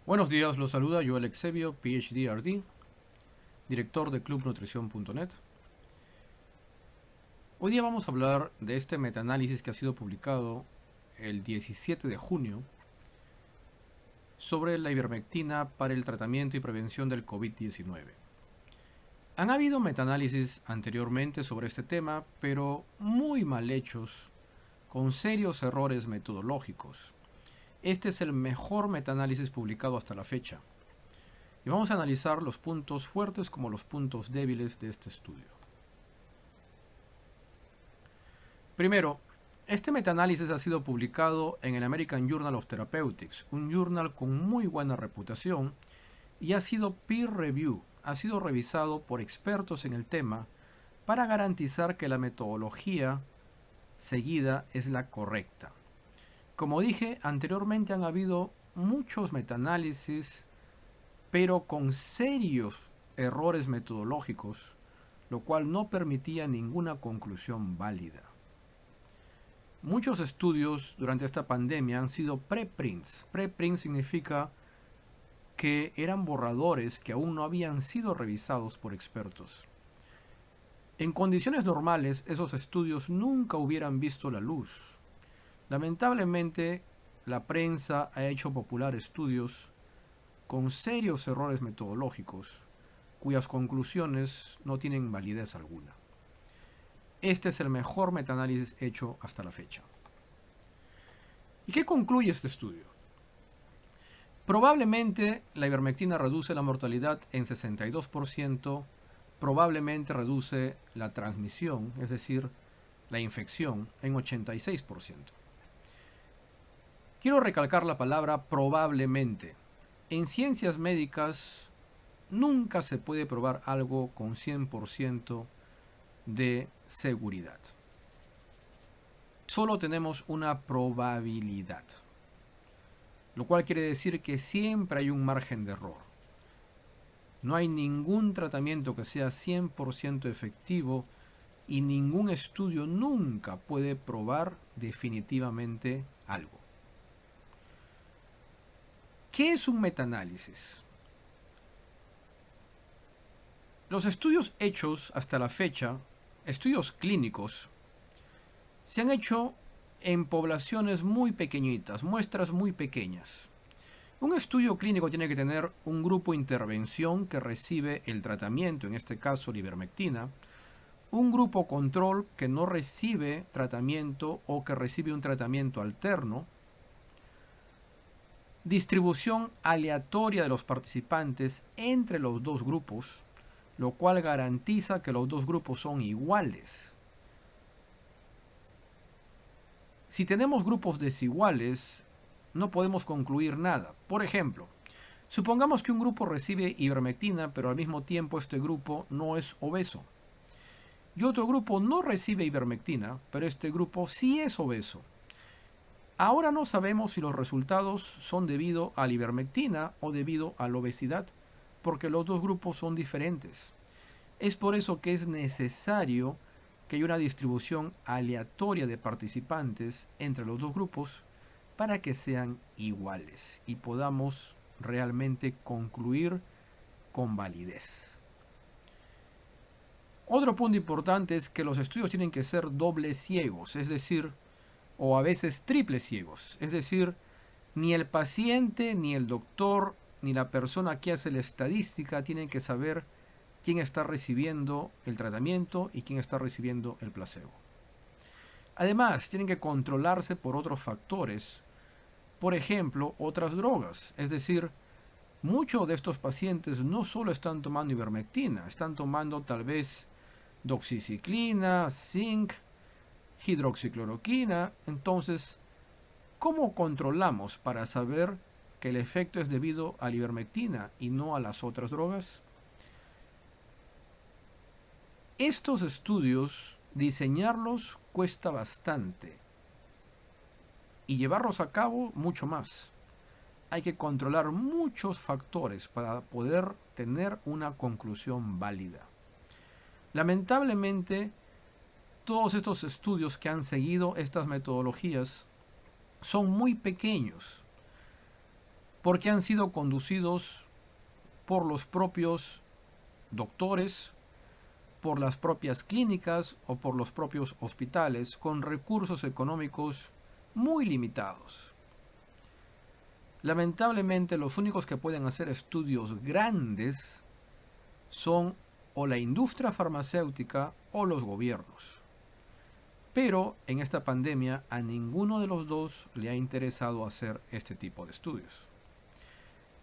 Buenos días, los saluda Joel Exebio, PhD RD, director de clubnutrición.net. Hoy día vamos a hablar de este metaanálisis que ha sido publicado el 17 de junio sobre la ivermectina para el tratamiento y prevención del COVID-19. Han habido metaanálisis anteriormente sobre este tema, pero muy mal hechos, con serios errores metodológicos. Este es el mejor metaanálisis publicado hasta la fecha. Y vamos a analizar los puntos fuertes como los puntos débiles de este estudio. Primero, este metaanálisis ha sido publicado en el American Journal of Therapeutics, un journal con muy buena reputación, y ha sido peer review, ha sido revisado por expertos en el tema para garantizar que la metodología seguida es la correcta. Como dije anteriormente, han habido muchos metaanálisis, pero con serios errores metodológicos, lo cual no permitía ninguna conclusión válida. Muchos estudios durante esta pandemia han sido preprints. Preprint significa que eran borradores que aún no habían sido revisados por expertos. En condiciones normales, esos estudios nunca hubieran visto la luz. Lamentablemente, la prensa ha hecho popular estudios con serios errores metodológicos, cuyas conclusiones no tienen validez alguna. Este es el mejor metaanálisis hecho hasta la fecha. ¿Y qué concluye este estudio? Probablemente la ivermectina reduce la mortalidad en 62%, probablemente reduce la transmisión, es decir, la infección, en 86%. Quiero recalcar la palabra probablemente. En ciencias médicas nunca se puede probar algo con 100% de seguridad. Solo tenemos una probabilidad, lo cual quiere decir que siempre hay un margen de error. No hay ningún tratamiento que sea 100% efectivo y ningún estudio nunca puede probar definitivamente algo. ¿Qué es un metaanálisis? Los estudios hechos hasta la fecha, estudios clínicos, se han hecho en poblaciones muy pequeñitas, muestras muy pequeñas. Un estudio clínico tiene que tener un grupo de intervención que recibe el tratamiento, en este caso la ivermectina, un grupo control que no recibe tratamiento o que recibe un tratamiento alterno, distribución aleatoria de los participantes entre los dos grupos, lo cual garantiza que los dos grupos son iguales. Si tenemos grupos desiguales, no podemos concluir nada. Por ejemplo, supongamos que un grupo recibe ivermectina, pero al mismo tiempo este grupo no es obeso. Y otro grupo no recibe ivermectina, pero este grupo sí es obeso. Ahora no sabemos si los resultados son debido a la ivermectina o debido a la obesidad, porque los dos grupos son diferentes. Es por eso que es necesario que haya una distribución aleatoria de participantes entre los dos grupos para que sean iguales y podamos realmente concluir con validez. Otro punto importante es que los estudios tienen que ser doble ciegos, es decir, o a veces triple ciegos, es decir, ni el paciente, ni el doctor, ni la persona que hace la estadística tienen que saber quién está recibiendo el tratamiento y quién está recibiendo el placebo. Además, tienen que controlarse por otros factores, por ejemplo, otras drogas, es decir, muchos de estos pacientes no solo están tomando ivermectina, están tomando tal vez doxiciclina, zinc, hidroxicloroquina. Entonces, ¿cómo controlamos para saber que el efecto es debido a la ivermectina y no a las otras drogas? Estos estudios, diseñarlos cuesta bastante y llevarlos a cabo mucho más. Hay que controlar muchos factores para poder tener una conclusión válida. Lamentablemente, todos estos estudios que han seguido estas metodologías son muy pequeños. porque han sido conducidos por los propios doctores, por las propias clínicas o por los propios hospitales con recursos económicos muy limitados. Lamentablemente, los únicos que pueden hacer estudios grandes son o la industria farmacéutica o los gobiernos. Pero en esta pandemia a ninguno de los dos le ha interesado hacer este tipo de estudios.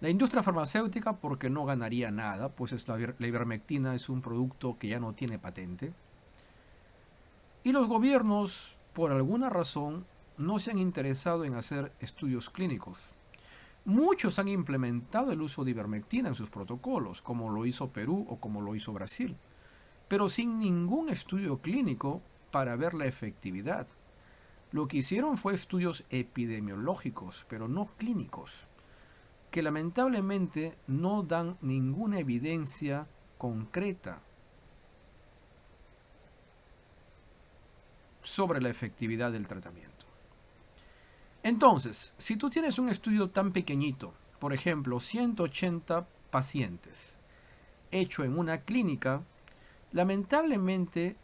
La industria farmacéutica porque no ganaría nada, pues la ivermectina es un producto que ya no tiene patente. Y los gobiernos, por alguna razón, no se han interesado en hacer estudios clínicos. Muchos han implementado el uso de ivermectina en sus protocolos, como lo hizo Perú o como lo hizo Brasil, pero sin ningún estudio clínico para ver la efectividad. Lo que hicieron fue estudios epidemiológicos, pero no clínicos, que lamentablemente no dan ninguna evidencia concreta sobre la efectividad del tratamiento. Entonces, si tú tienes un estudio tan pequeñito, por ejemplo, 180 pacientes, hecho en una clínica, lamentablemente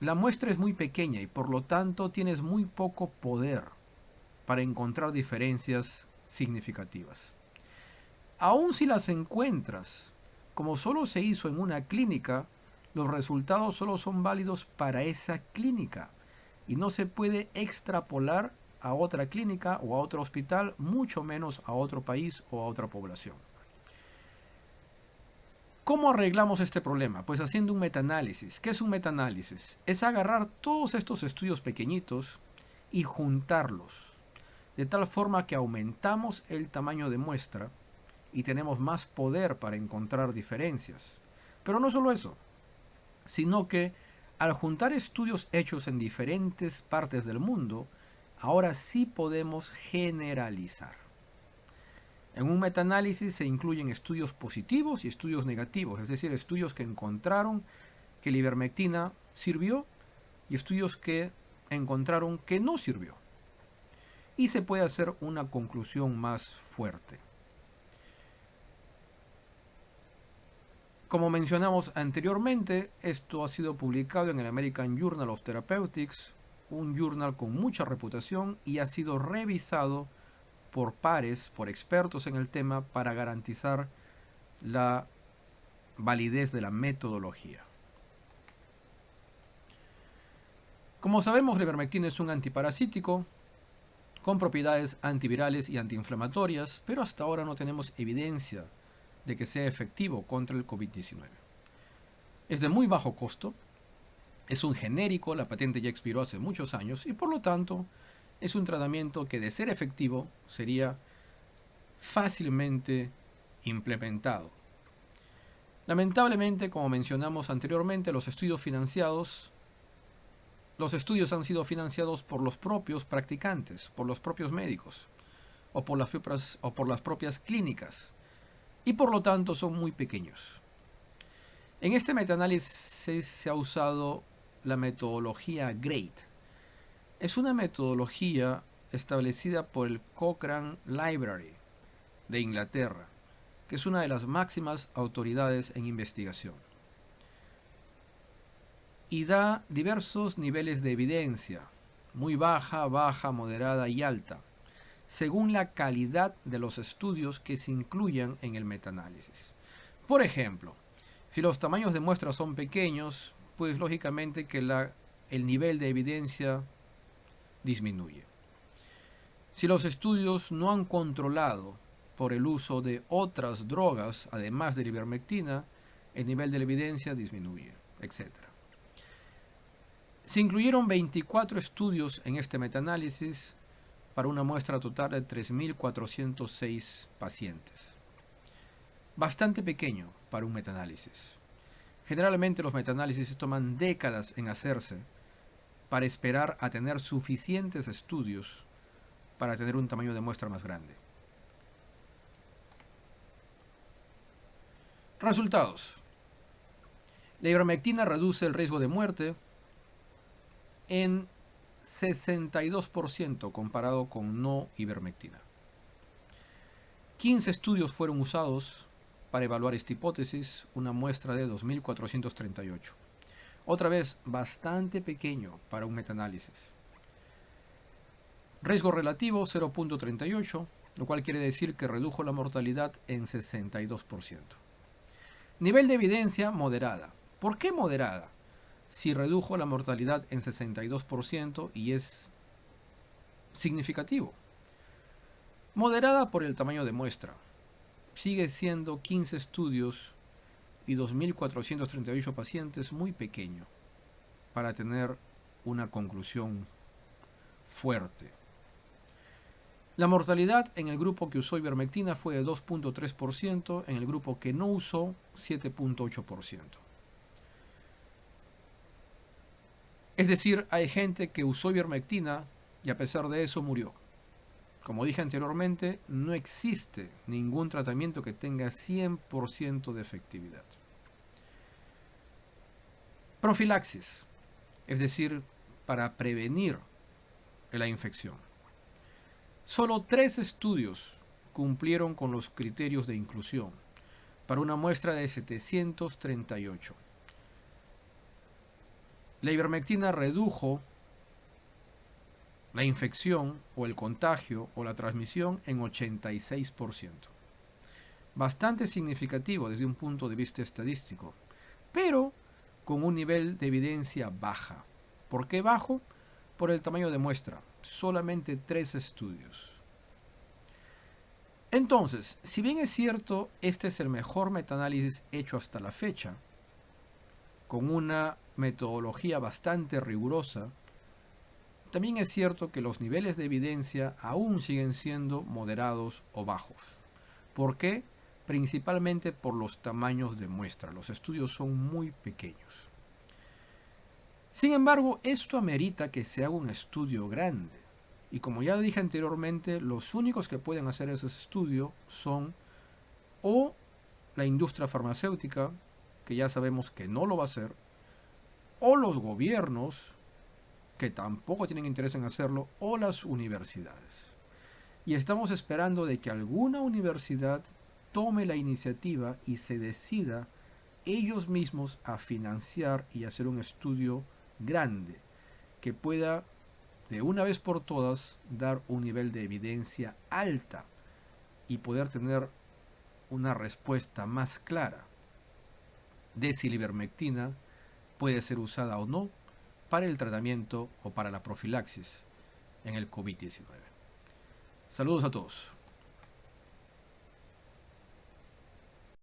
la muestra es muy pequeña y por lo tanto tienes muy poco poder para encontrar diferencias significativas. Aun si las encuentras, como solo se hizo en una clínica, los resultados solo son válidos para esa clínica y no se puede extrapolar a otra clínica o a otro hospital, mucho menos a otro país o a otra población. ¿Cómo arreglamos este problema? Pues haciendo un metaanálisis. ¿Qué es un metaanálisis? Es agarrar todos estos estudios pequeñitos y juntarlos, de tal forma que aumentamos el tamaño de muestra y tenemos más poder para encontrar diferencias. Pero no solo eso, sino que al juntar estudios hechos en diferentes partes del mundo, ahora sí podemos generalizar. En un metaanálisis se incluyen estudios positivos y estudios negativos, es decir, estudios que encontraron que la ivermectina sirvió y estudios que encontraron que no sirvió. Y se puede hacer una conclusión más fuerte. Como mencionamos anteriormente, esto ha sido publicado en el American Journal of Therapeutics, un journal con mucha reputación y ha sido revisado por pares, por expertos en el tema, para garantizar la validez de la metodología. Como sabemos, la ivermectina es un antiparasítico con propiedades antivirales y antiinflamatorias, pero hasta ahora no tenemos evidencia de que sea efectivo contra el COVID-19. Es de muy bajo costo, es un genérico, la patente ya expiró hace muchos años y por lo tanto es un tratamiento que de ser efectivo sería fácilmente implementado. Lamentablemente, como mencionamos anteriormente, los estudios han sido financiados por los propios practicantes, por los propios médicos o por las propias clínicas y por lo tanto son muy pequeños. En este metaanálisis se ha usado la metodología GRADE. Es una metodología establecida por el Cochrane Library de Inglaterra, que es una de las máximas autoridades en investigación. Y da diversos niveles de evidencia, muy baja, baja, moderada y alta, según la calidad de los estudios que se incluyan en el metaanálisis. Por ejemplo, si los tamaños de muestras son pequeños, pues lógicamente que el nivel de evidencia disminuye. Si los estudios no han controlado por el uso de otras drogas, además de la ivermectina, el nivel de la evidencia disminuye, etc. Se incluyeron 24 estudios en este metaanálisis para una muestra total de 3.406 pacientes. Bastante pequeño para un metaanálisis. Generalmente los metaanálisis toman décadas en hacerse para esperar a tener suficientes estudios para tener un tamaño de muestra más grande. Resultados. La ivermectina reduce el riesgo de muerte en 62% comparado con no ivermectina. 15 estudios fueron usados para evaluar esta hipótesis, una muestra de 2.438. Otra vez, bastante pequeño para un metaanálisis. Riesgo relativo 0.38, lo cual quiere decir que redujo la mortalidad en 62%. Nivel de evidencia moderada. ¿Por qué moderada? Si redujo la mortalidad en 62% y es significativo. Moderada por el tamaño de muestra. Sigue siendo 15 estudios y 2.438 pacientes muy pequeño para tener una conclusión fuerte. La mortalidad en el grupo que usó ivermectina fue de 2.3%, en el grupo que no usó 7.8%. Es decir, hay gente que usó ivermectina y a pesar de eso murió. Como dije anteriormente, no existe ningún tratamiento que tenga 100% de efectividad. Profilaxis, es decir, para prevenir la infección. Solo 3 estudios cumplieron con los criterios de inclusión para una muestra de 738. La ivermectina redujo la infección o el contagio o la transmisión en 86%. Bastante significativo desde un punto de vista estadístico, pero con un nivel de evidencia baja. ¿Por qué bajo? Por el tamaño de muestra, solamente 3 estudios. Entonces, si bien es cierto, este es el mejor metaanálisis hecho hasta la fecha, con una metodología bastante rigurosa, también es cierto que los niveles de evidencia aún siguen siendo moderados o bajos. ¿Por qué? Principalmente por los tamaños de muestra. Los estudios son muy pequeños. Sin embargo, esto amerita que se haga un estudio grande. Y como ya dije anteriormente, los únicos que pueden hacer ese estudio son o la industria farmacéutica, que ya sabemos que no lo va a hacer, o los gobiernos, que tampoco tienen interés en hacerlo, o las universidades. Y estamos esperando de que alguna universidad tome la iniciativa y se decida ellos mismos a financiar y hacer un estudio grande que pueda de una vez por todas dar un nivel de evidencia alta y poder tener una respuesta más clara de si la ivermectina puede ser usada o no para el tratamiento o para la profilaxis en el COVID-19. Saludos a todos.